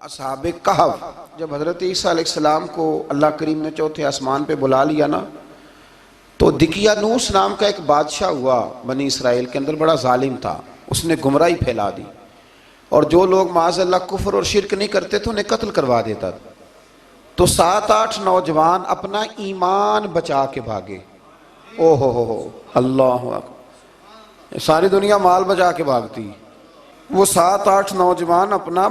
असहाबे कहफ जब हज़रत ईसा अलैहिस्सलाम को अल्लाह करीम ने चौथे आसमान पे बुला लिया ना, तो दिकियानूस नाम का एक बादशाह हुआ बनी इसराइल के अंदर, बड़ा जालिम था। उसने गुमराही फैला दी और जो लोग माज़अल्लाह कुफ्र और शिरक नहीं करते थे उन्हें कत्ल करवा देता था। तो 7-8 नौजवान अपना ईमान बचा के भागे। ओहो हो अल्लाह अकबर, सारी दुनिया माल बचा के भागती, वो 7-8 नौजवान अपना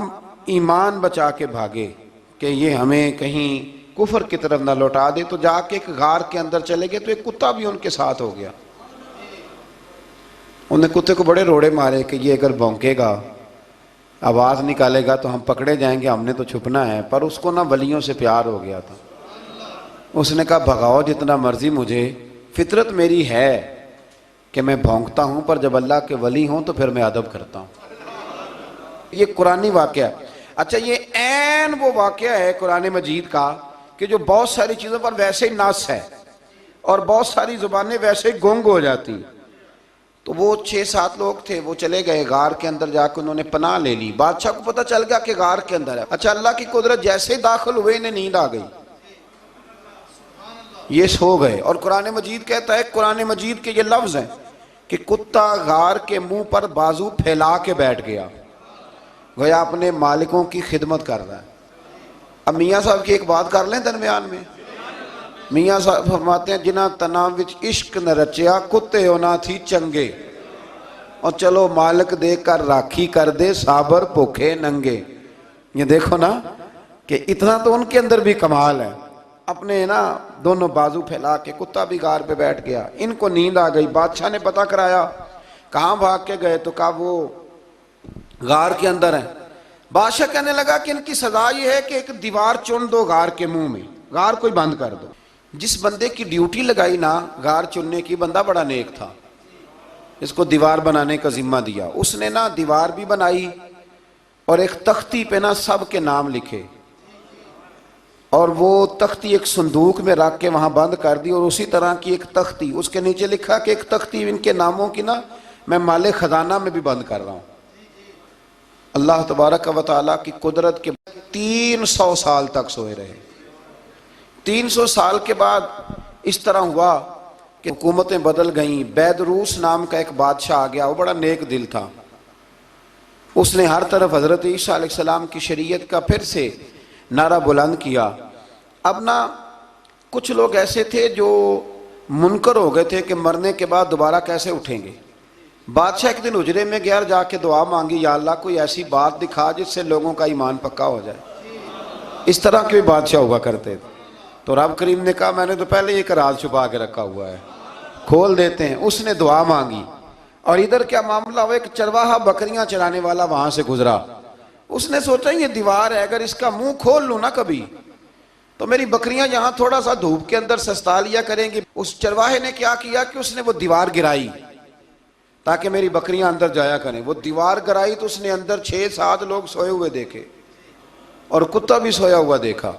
ईमान बचा के भागे कि ये हमें कहीं कुफर की तरफ ना लौटा दे। तो जाके एक गार के अंदर चले गए, तो एक कुत्ता भी उनके साथ हो गया। उन्हें कुत्ते को बड़े रोड़े मारे कि ये अगर भौंकेगा, आवाज़ निकालेगा तो हम पकड़े जाएंगे, हमने तो छुपना है। पर उसको ना वलियों से प्यार हो गया था। उसने कहा भगाओ जितना मर्जी मुझे, फितरत मेरी है कि मैं भौंकता हूँ, पर जब अल्लाह के वली हों तो फिर मैं अदब करता हूँ। ये कुरानी वाक़या। अच्छा, ये ऐन वो वाक़या है कुरान मजीद का कि जो बहुत सारी चीज़ों पर वैसे ही नास है और बहुत सारी ज़ुबानें वैसे ही गुंग हो जाती। तो वो 6-7 लोग थे, वो चले गए गार के अंदर, जाकर उन्होंने पनाह ले ली। बादशाह को पता चल गया कि गार के अंदर है। अच्छा, अल्लाह की कुदरत, जैसे ही दाखिल हुए इन्हें नींद आ गई, ये सो गए। और कुरान मजीद कहता है, कुरान मजीद के ये लफ्ज़ हैं कि कुत्ता गार के मुंह पर बाजू फैला के बैठ गया, गोया अपने मालिकों की खिदमत कर रहा है। अब मियाँ साहब की एक बात कर लें दरमियान में। मियाँ साहब फरमाते हैं, जिन्हां तना विच इश्क न रचिया, कुत्ते होना थी चंगे, और चलो मालिक देकर राखी कर दे, साबर भूखे नंगे। ये देखो ना कि इतना तो उनके अंदर भी कमाल है। अपने ना दोनों बाजू फैला के, कुत्ता भी गार पे बैठ गया। इनको नींद आ गई। बादशाह ने पता कराया, कहाँ भाग के गए? तो कहा वो गार के अंदर है। बादशाह कहने लगा कि इनकी सजा ये है कि एक दीवार चुन दो गार के मुंह में, गार कोई बंद कर दो। जिस बंदे की ड्यूटी लगाई ना गार चुनने की, बंदा बड़ा नेक था, इसको दीवार बनाने का जिम्मा दिया। उसने ना दीवार भी बनाई और एक तख्ती पे ना सब के नाम लिखे, और वो तख्ती एक संदूक में रख के वहां बंद कर दी। और उसी तरह की एक तख्ती, उसके नीचे लिखा कि एक तख्ती इनके नामों की ना मैं माले खजाना में भी बंद कर रहा हूं। अल्लाह तबारक व तआला की कुदरत के 300 साल तक सोए रहे। 300 साल के बाद इस तरह हुआ कि हुकूमतें बदल गईं। बैदरूस नाम का एक बादशाह आ गया, वो बड़ा नेक दिल था। उसने हर तरफ हज़रत ईसा अलैहिस्सलाम की शरीयत का फिर से नारा बुलंद किया। अब ना कुछ लोग ऐसे थे जो मुनकर हो गए थे कि मरने के बाद दोबारा कैसे उठेंगे। बादशाह एक दिन उजरे में गया, जाके दुआ मांगी, या अल्लाह कोई ऐसी बात दिखा जिससे लोगों का ईमान पक्का हो जाए। इस तरह के भी बादशाह हुआ करते थे। तो रब करीम ने कहा, मैंने तो पहले एक राज छुपा के रखा हुआ है, खोल देते हैं। उसने दुआ मांगी और इधर क्या मामला हुआ, एक चरवाहा बकरियां चराने वाला वहां से गुजरा। उसने सोचा ये दीवार है, अगर इसका मुंह खोल लूं ना कभी, तो मेरी बकरियां यहाँ थोड़ा सा धूप के अंदर सस्ता लिया करेंगी। उस चरवाहे ने क्या किया कि उसने वो दीवार गिराई ताकि मेरी बकरियां अंदर जाया करें। वो दीवार गिराई तो उसने अंदर 6-7 लोग सोए हुए देखे और कुत्ता भी सोया हुआ देखा।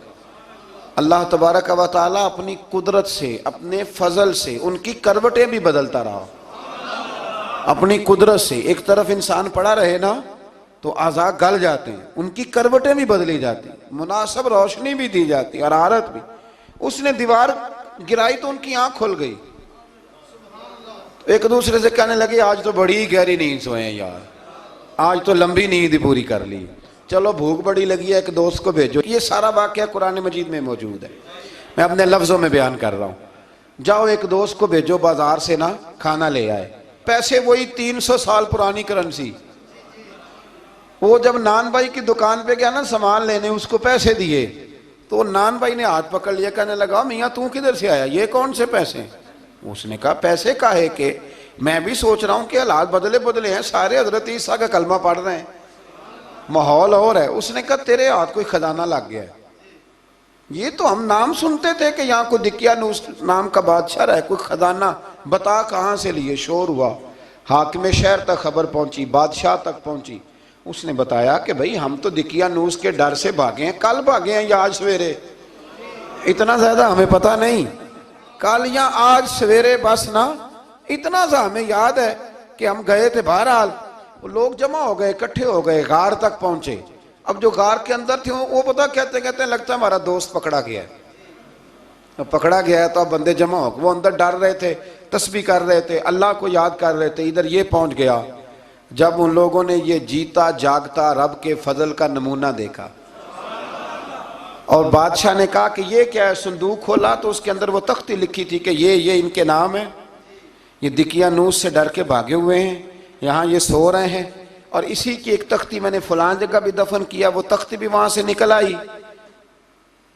अल्लाह तबारक व तआला अपनी कुदरत से, अपने फजल से उनकी करवटें भी बदलता रहा। अपनी कुदरत से एक तरफ इंसान पड़ा रहे ना तो आज़ा गल जाते हैं, उनकी करवटें भी बदली जाती, मुनासिब रोशनी भी दी जाती और आरत भी। उसने दीवार गिराई तो उनकी आंख खुल गई। एक दूसरे से कहने लगे, आज तो बड़ी गहरी नींद सोए हैं यार, आज तो लंबी नींद पूरी कर ली, चलो भूख बड़ी लगी है, एक दोस्त को भेजो। ये सारा वाक़या कुरान मजीद में मौजूद है, मैं अपने लफ्ज़ों में बयान कर रहा हूँ। जाओ एक दोस्त को भेजो बाजार से ना खाना ले आए, पैसे वही 300 साल पुरानी करेंसी। वो जब नान भाई की दुकान पे गया ना सामान लेने, उसको पैसे दिए तो नान भाई ने हाथ पकड़ लिया, कहने लगा, मियाँ तू किधर से आया, ये कौन से पैसे? उसने कहा, पैसे काहे के, मैं भी सोच रहा हूँ कि हालात बदले बदले हैं, सारे हजरत ईसा का कलमा पढ़ रहे हैं, माहौल और है। उसने कहा, तेरे हाथ कोई खजाना लग गया है। ये तो हम नाम सुनते थे कि यहाँ कोई दिकियानूस नाम का बादशाह है, कोई खजाना, बता कहाँ से लिए। शोर हुआ, हाकिम शहर तक खबर पहुंची, बादशाह तक पहुंची। उसने बताया कि भाई हम तो दिकियानूस के डर से भागे हैं, कल भागे हैं या आज सवेरे, इतना ज्यादा हमें पता नहीं, कल या आज सवेरे बस ना। इतना सा हमें याद है कि हम गए थे, बहरहाल लोग जमा हो गए, इकट्ठे हो गए, गार तक पहुंचे। अब जो गार के अंदर थे वो पता कहते कहते लगता है हमारा दोस्त पकड़ा गया है। अब पकड़ा गया है तो अब बंदे जमा हो, वो अंदर डर रहे थे, तस्बीह कर रहे थे, अल्लाह को याद कर रहे थे। इधर ये पहुंच गया जब उन लोगों ने ये जीता जागता रब के फजल का नमूना देखा और बादशाह ने कहा कि ये क्या है। संदूक खोला तो उसके अंदर वो तख्ती लिखी थी कि ये इनके नाम है, ये दिकियानूस से डर के भागे हुए हैं, यहाँ ये सो रहे हैं, और इसी की एक तख्ती मैंने फलां जगह भी दफन किया, वो तख्ती भी वहां से निकल आई।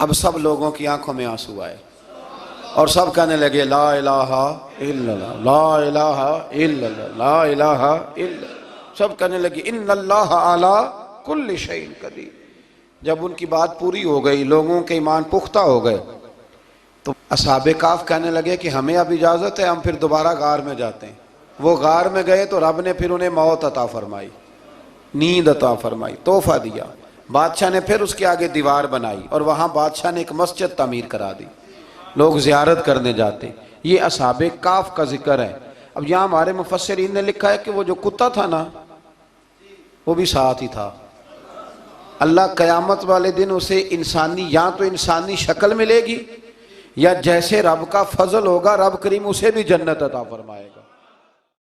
अब सब लोगों की आंखों में आंसू आए और सब कहने लगे ला इलाहा इल्लल्लाह, ला इलाहा इल्लल्लाह, ला इलाहा इल्लल्लाह। सब कहने लगे इन्नल्लाह अला कुल्लि शैइन कदीर। जब उनकी बात पूरी हो गई, लोगों के ईमान पुख्ता हो गए, तो असहाबे काफ कहने लगे कि हमें अब इजाज़त है, हम फिर दोबारा गार में जाते हैं। वो गार में गए तो रब ने फिर उन्हें मौत अता फरमाई, नींद अता फरमाई, तोहफा दिया। बादशाह ने फिर उसके आगे दीवार बनाई और वहाँ बादशाह ने एक मस्जिद तामीर करा दी, लोग ज़ियारत करने जाते। ये असहाबे काफ का जिक्र है। अब यहाँ हमारे मुफस्सिरीन ने लिखा है कि वो जो कुत्ता था ना, वो भी साथ ही था। अल्लाह क़यामत वाले दिन उसे इंसानी, या तो इंसानी शक्ल मिलेगी या जैसे रब का फजल होगा रब करीम उसे भी जन्नत अता फरमाएगा।